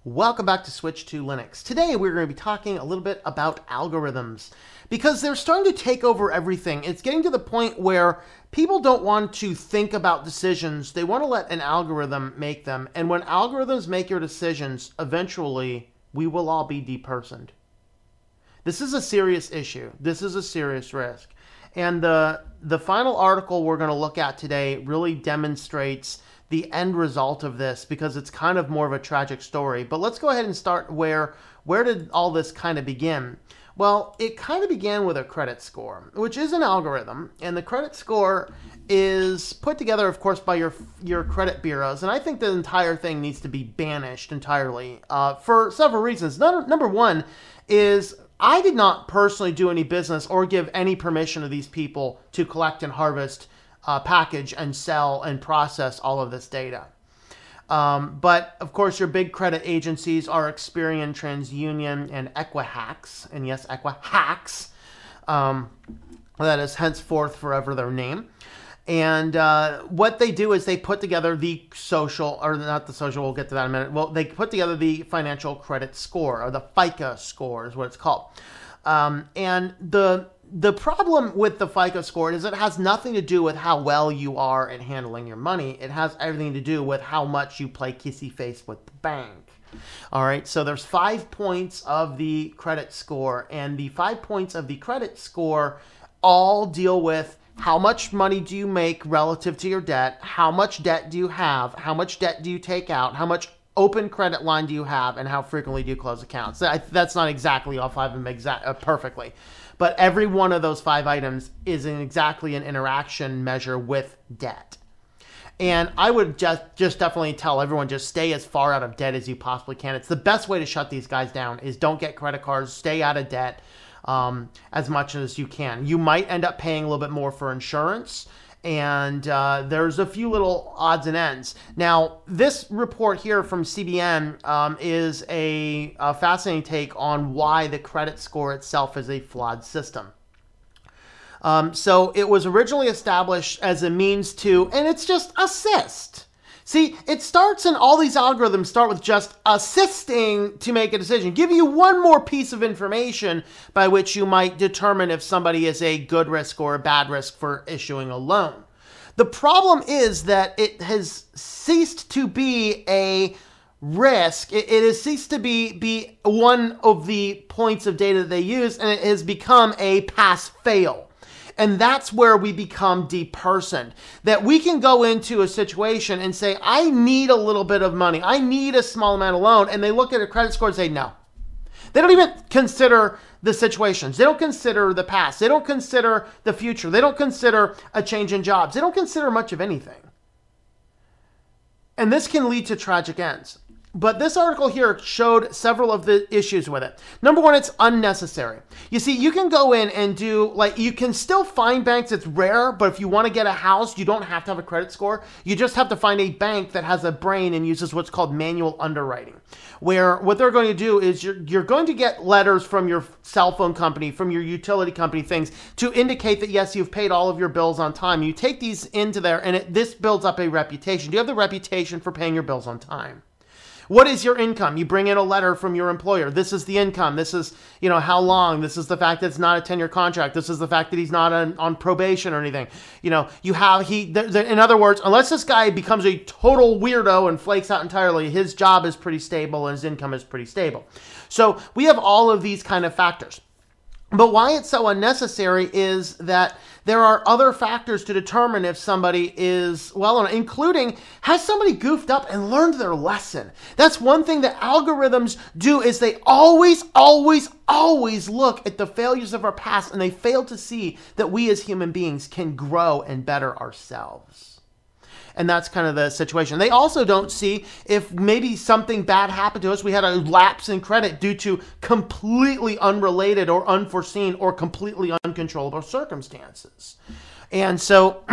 Welcome back to SwitchedtoLinux. Today we're going to be talking a little bit about algorithms because they're starting to take over everything. It's getting to the point where people don't want to think about decisions. They want to let an algorithm make them. And when algorithms make your decisions, eventually we will all be depersoned. This is a serious issue. This is a serious risk. And the final article we're going to look at today really demonstrates the end result of this because it's kind of more of a tragic story. But let's go ahead and start where did all this kind of begin? Well, it kind of began with a credit score, which is an algorithm. And the credit score is put together, of course, by your credit bureaus. And I think the entire thing needs to be banished entirely for several reasons. Number one is I did not personally do any business or give any permission to these people to collect and harvest, package and sell and process all of this data. But of course, your big credit agencies are Experian, TransUnion, and Equifax. And yes, Equifax. That is henceforth forever their name. And what they do is they put together the social, or not the social, we'll get to that in a minute. Well, they put together the financial credit score, or the FICO score is what it's called. And the problem with the FICO score is it has nothing to do with how well you are at handling your money. It has everything to do with how much you play kissy face with the bank. All right, so there's 5 points of the credit score, and the 5 points of the credit score all deal with how much money do you make relative to your debt, how much debt do you have, how much debt do you take out, how much open credit line do you have, and how frequently do you close accounts. That's not exactly all 5 of them perfectly. But every one of those 5 items is exactly an interaction measure with debt. And I would just definitely tell everyone, just stay as far out of debt as you possibly can. It's the best way to shut these guys down is don't get credit cards, stay out of debt as much as you can. You might end up paying a little bit more for insurance, and there's a few little odds and ends. Now, this report here from CBN is a fascinating take on why the credit score itself is a flawed system. So it was originally established as a means to, and it's just assist. See, it starts, and all these algorithms start with just assisting to make a decision, give you one more piece of information by which you might determine if somebody is a good risk or a bad risk for issuing a loan. The problem is that it has ceased to be a risk. It has ceased to be one of the points of data that they use, and it has become a pass-fail. And that's where we become depersoned. That we can go into a situation and say, I need a little bit of money. I need a small amount of loan. And they look at a credit score and say, no. They don't even consider the situations. They don't consider the past. They don't consider the future. They don't consider a change in jobs. They don't consider much of anything. And this can lead to tragic ends. But this article here showed several of the issues with it. Number one, it's unnecessary. You see, you can go in and do, you can still find banks. It's rare, but if you want to get a house, you don't have to have a credit score. You just have to find a bank that has a brain and uses what's called manual underwriting, where what they're going to do is you're going to get letters from your cell phone company, from your utility company, things to indicate that, yes, you've paid all of your bills on time. You take these into there, and this builds up a reputation. Do you have the reputation for paying your bills on time? What is your income? You bring in a letter from your employer. This is the income. This is, how long. This is the fact that it's not a 10-year contract. This is the fact that he's not on probation or anything. In other words, unless this guy becomes a total weirdo and flakes out entirely, his job is pretty stable and his income is pretty stable. So we have all of these kind of factors. But why it's so unnecessary is that there are other factors to determine if somebody is well, including has somebody goofed up and learned their lesson. That's one thing that algorithms do is they always look at the failures of our past, and they fail to see that we as human beings can grow and better ourselves. And that's kind of the situation. They also don't see if maybe something bad happened to us. We had a lapse in credit due to completely unrelated or unforeseen or completely uncontrollable circumstances. And so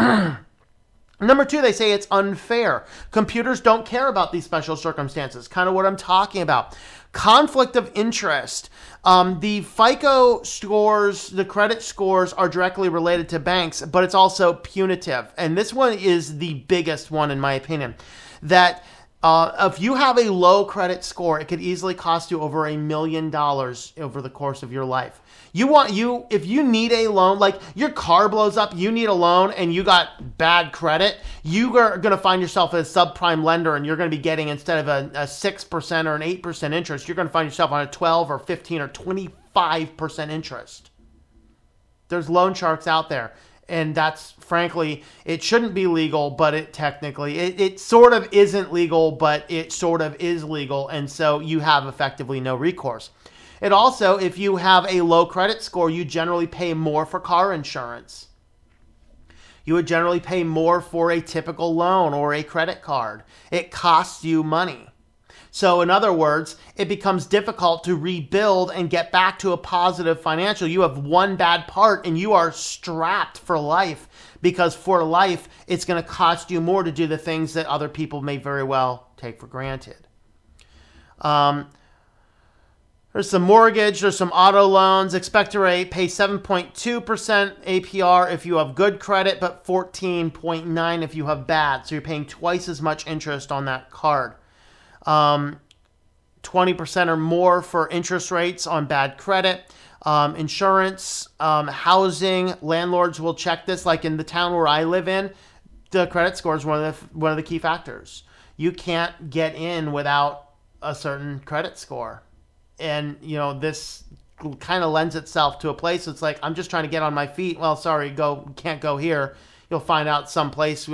number two, they say it's unfair. Computers don't care about these special circumstances, kind of what I'm talking about. Conflict of interest. The FICO scores, the credit scores are directly related to banks, but it's also punitive. And this one is the biggest one, in my opinion, that If you have a low credit score, it could easily cost you over $1 million over the course of your life. If you need a loan, like your car blows up, you need a loan and you got bad credit, you are going to find yourself as a subprime lender and you're going to be getting, instead of a 6% or an 8% interest, you're going to find yourself on a 12 or 15 or 25% interest. There's loan sharks out there. And that's, frankly, it shouldn't be legal, but it sort of isn't legal, but it sort of is legal. And so you have effectively no recourse. It also, if you have a low credit score, you generally pay more for car insurance. You would generally pay more for a typical loan or a credit card. It costs you money. So in other words, it becomes difficult to rebuild and get back to a positive financial. You have one bad part and you are strapped for life, because for life, it's going to cost you more to do the things that other people may very well take for granted. There's some mortgage, there's some auto loans. Expect to pay 7.2% APR if you have good credit, but 14.9% if you have bad. So you're paying twice as much interest on that card. 20% or more for interest rates on bad credit. Insurance, housing, landlords will check this. Like in the town where I live in, the credit score is one of the key factors. You can't get in without a certain credit score. And, this kind of lends itself to a place it's like, I'm just trying to get on my feet. Well, sorry, can't go here. You'll find out someplace,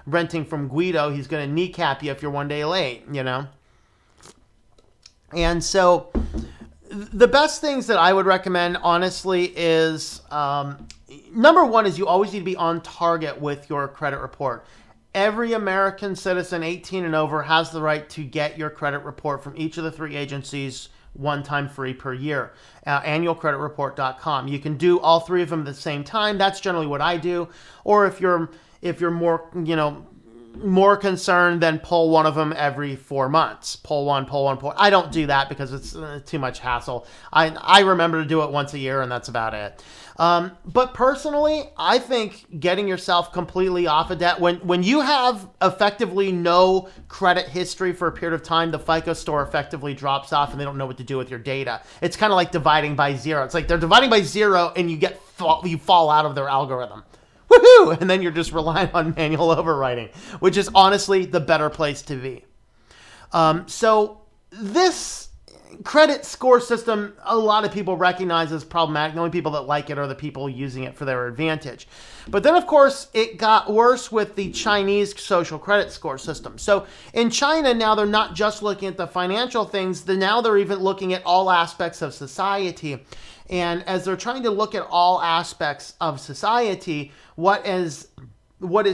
renting from Guido, he's going to kneecap you if you're one day late, And so the best things that I would recommend, honestly, is number one is you always need to be on target with your credit report. Every American citizen 18 and over has the right to get your credit report from each of the three agencies one time free per year. Annualcreditreport.com. You can do all three of them at the same time. That's generally what I do. Or if you're more concerned, then pull one of them every 4 months. Pull one. I don't do that because it's too much hassle. I remember to do it once a year, and that's about it. But personally, I think getting yourself completely off of debt, when you have effectively no credit history for a period of time, the FICO score effectively drops off and they don't know what to do with your data. It's kind of like dividing by zero. It's like they're dividing by zero and you fall out of their algorithm. Woohoo! And then you're just relying on manual overwriting, which is honestly the better place to be. So this credit score system, a lot of people recognize as problematic. The only people that like it are the people using it for their advantage. But then, of course, it got worse with the Chinese social credit score system. So in China, now they're not just looking at the financial things. Now they're even looking at all aspects of society. And as they're trying to look at all aspects of society, what is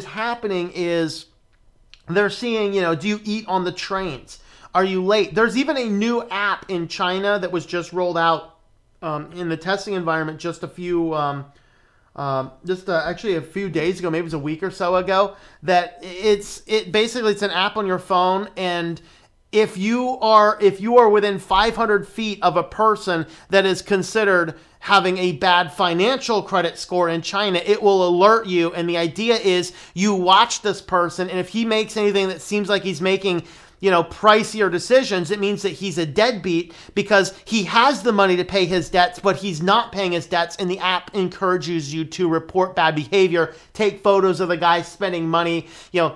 happening is they're seeing, do you eat on the trains? Are you late? There's even a new app in China that was just rolled out in the testing environment just actually a few days ago, maybe it was a week or so ago, that it's an app on your phone, and if you are within 500 feet of a person that is considered having a bad financial credit score in China, it will alert you. And the idea is you watch this person, and if he makes anything that seems like he's making pricier decisions, it means that he's a deadbeat because he has the money to pay his debts, but he's not paying his debts, and the app encourages you to report bad behavior, take photos of the guy spending money,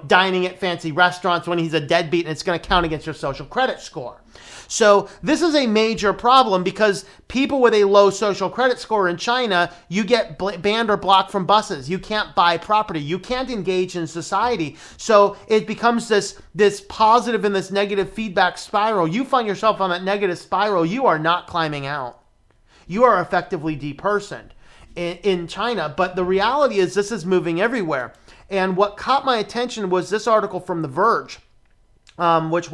dining at fancy restaurants when he's a deadbeat, and it's going to count against your social credit score. So this is a major problem because people with a low social credit score in China, you get banned or blocked from buses. You can't buy property. You can't engage in society. So it becomes this positive and this negative feedback spiral. You find yourself on that negative spiral. You are not climbing out. You are effectively depersoned in China. But the reality is this is moving everywhere. And what caught my attention was this article from The Verge, which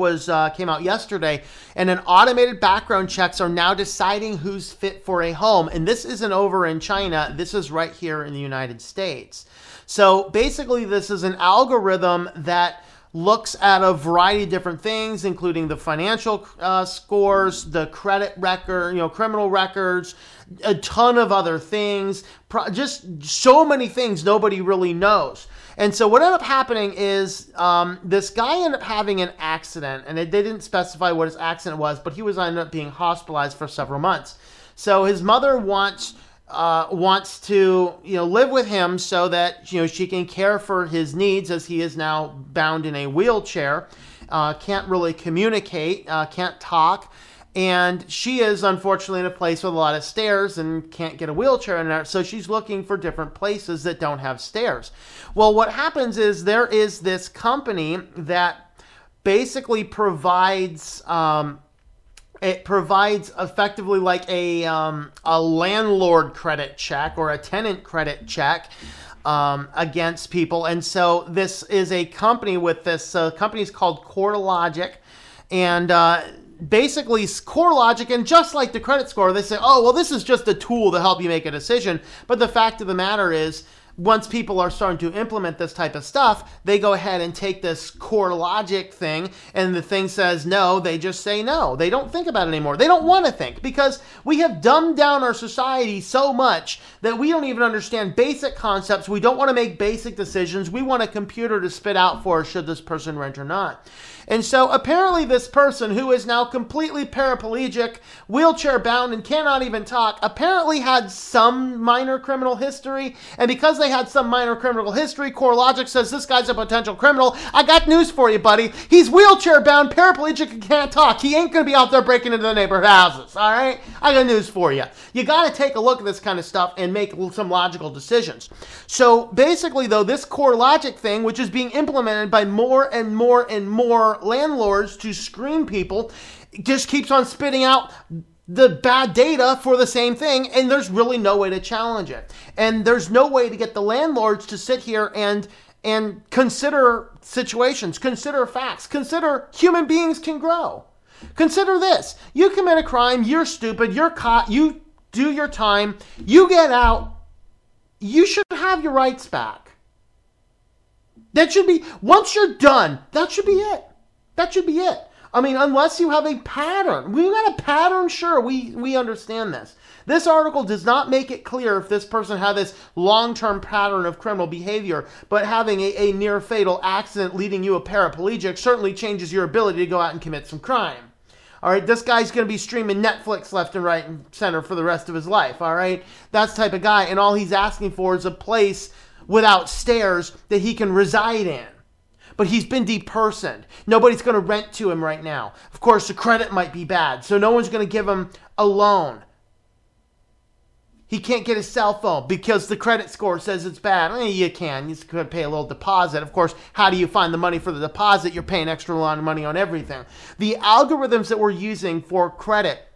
came out yesterday, and an automated background checks are now deciding who's fit for a home. And this isn't over in China. This is right here in the United States. So basically, this is an algorithm that looks at a variety of different things, including the financial scores, the credit record, criminal records, a ton of other things, just so many things nobody really knows. And so what ended up happening is this guy ended up having an accident, and they didn't specify what his accident was, but he was ended up being hospitalized for several months. So his mother wants to live with him so that she can care for his needs, as he is now bound in a wheelchair, can't really communicate, can't talk. And she is, unfortunately, in a place with a lot of stairs and can't get a wheelchair in there. So she's looking for different places that don't have stairs. Well, what happens is there is this company that basically provides, it provides effectively like a landlord credit check or a tenant credit check against people. And so this is a company with this company is called CoreLogic. And basically, CoreLogic, and just like the credit score, they say, oh, well, this is just a tool to help you make a decision. But the fact of the matter is, once people are starting to implement this type of stuff, they go ahead and take this CoreLogic thing, and the thing says no, they just say no. They don't think about it anymore. They don't want to think, because we have dumbed down our society so much that we don't even understand basic concepts. We don't want to make basic decisions. We want a computer to spit out for us should this person rent or not. And so apparently this person, who is now completely paraplegic, wheelchair bound, and cannot even talk, apparently had some minor criminal history. And because they had some minor criminal history, CoreLogic says this guy's a potential criminal. I got news for you, buddy. He's wheelchair bound, paraplegic, and can't talk. He ain't going to be out there breaking into the neighborhood houses, all right? I got news for you. You got to take a look at this kind of stuff and make some logical decisions. So basically, though, this CoreLogic thing, which is being implemented by more and more and more landlords to screen people, just keeps on spitting out the bad data for the same thing, and there's really no way to challenge it. And there's no way to get the landlords to sit here and consider situations, consider facts, consider human beings can grow. Consider this. You commit a crime, you're stupid, you're caught, you do your time, you get out, you should have your rights back. That should be, once you're done, that should be it. That should be it. I mean, unless you have a pattern. We got a pattern, sure, we understand this. This article does not make it clear if this person had this long-term pattern of criminal behavior, but having a near-fatal accident leaving you a paraplegic certainly changes your ability to go out and commit some crime. All right, this guy's going to be streaming Netflix left and right and center for the rest of his life, all right? That's the type of guy, and all he's asking for is a place without stairs that he can reside in. But he's been depersoned. Nobody's going to rent to him right now. Of course, the credit might be bad, so no one's going to give him a loan. He can't get his cell phone because the credit score says it's bad. You can. You could pay a little deposit. Of course, how do you find the money for the deposit? You're paying extra lot of money on everything. The algorithms that we're using for credit,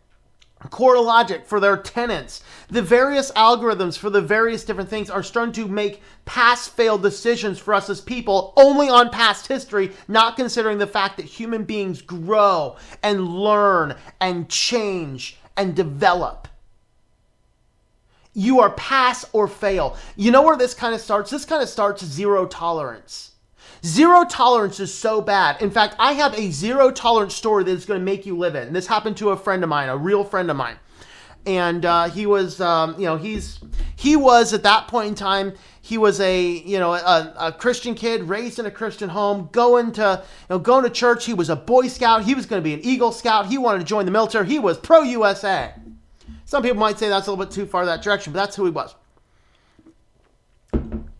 CoreLogic for their tenants, the various algorithms for the various different things are starting to make pass-fail decisions for us as people only on past history, not considering the fact that human beings grow and learn and change and develop. You are pass or fail. You know where this kind of starts? This kind of starts zero tolerance. Zero tolerance is so bad. In fact, I have a zero tolerance story that is going to make you live it. And this happened to a friend of mine, a real friend of mine. And he was, he was at that point in time, he was a Christian kid raised in a Christian home, going to church. He was a Boy Scout. He was going to be an Eagle Scout. He wanted to join the military. He was pro-USA. Some people might say that's a little bit too far that direction, but that's who he was.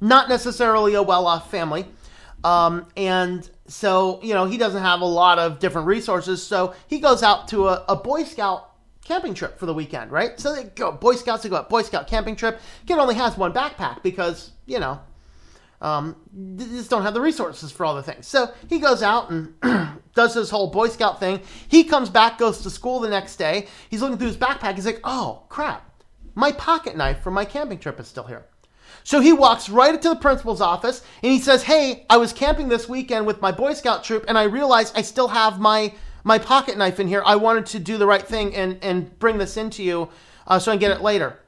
Not necessarily a well-off family. And so, he doesn't have a lot of different resources. So he goes out to a Boy Scout camping trip for the weekend, right? So they go, Boy Scouts, they go out Boy Scout camping trip. Kid only has one backpack because, just don't have the resources for all the things. So he goes out and does his whole Boy Scout thing. He comes back, goes to school the next day. He's looking through his backpack. He's like, oh, crap. My pocket knife from my camping trip is still here. So he walks right into the principal's office and he says, hey, I was camping this weekend with my Boy Scout troop and I realized I still have my pocket knife in here. I wanted to do the right thing and bring this into you so I can get it later.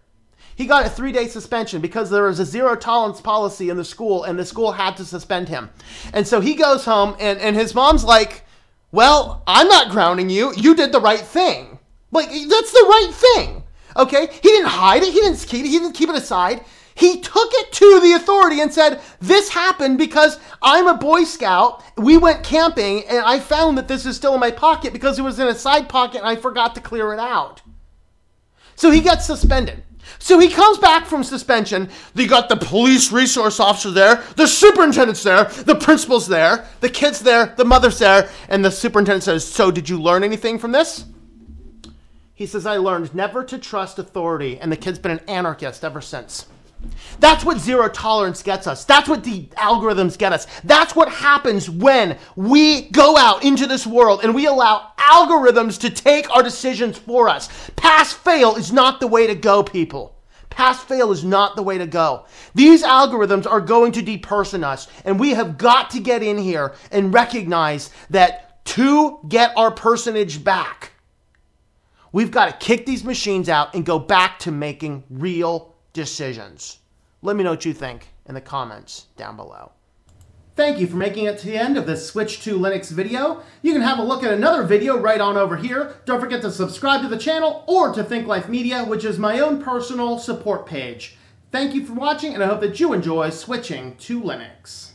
He got a 3-day suspension because there was a zero tolerance policy in the school and the school had to suspend him. And so he goes home and his mom's like, well, I'm not grounding you. You did the right thing. Like, that's the right thing. Okay? He didn't hide it. He didn't keep it aside. He took it to the authority and said, this happened because I'm a Boy Scout. We went camping and I found that this is still in my pocket because it was in a side pocket and I forgot to clear it out. So he gets suspended. So he comes back from suspension. You got the police resource officer there, the superintendent's there, the principal's there, the kid's there, the mother's there, and the superintendent says, so did you learn anything from this? He says, I learned never to trust authority, and the kid's been an anarchist ever since. That's what zero tolerance gets us. That's what the algorithms get us. That's what happens when we go out into this world and we allow algorithms to take our decisions for us. Pass-fail is not the way to go, people. Pass-fail is not the way to go. These algorithms are going to deperson us, and we have got to get in here and recognize that to get our personage back, we've got to kick these machines out and go back to making real decisions. Let me know what you think in the comments down below. Thank you for making it to the end of this Switch to Linux video. You can have a look at another video right on over here. Don't forget to subscribe to the channel or to Think Life Media, which is my own personal support page. Thank you for watching, and I hope that you enjoy switching to Linux.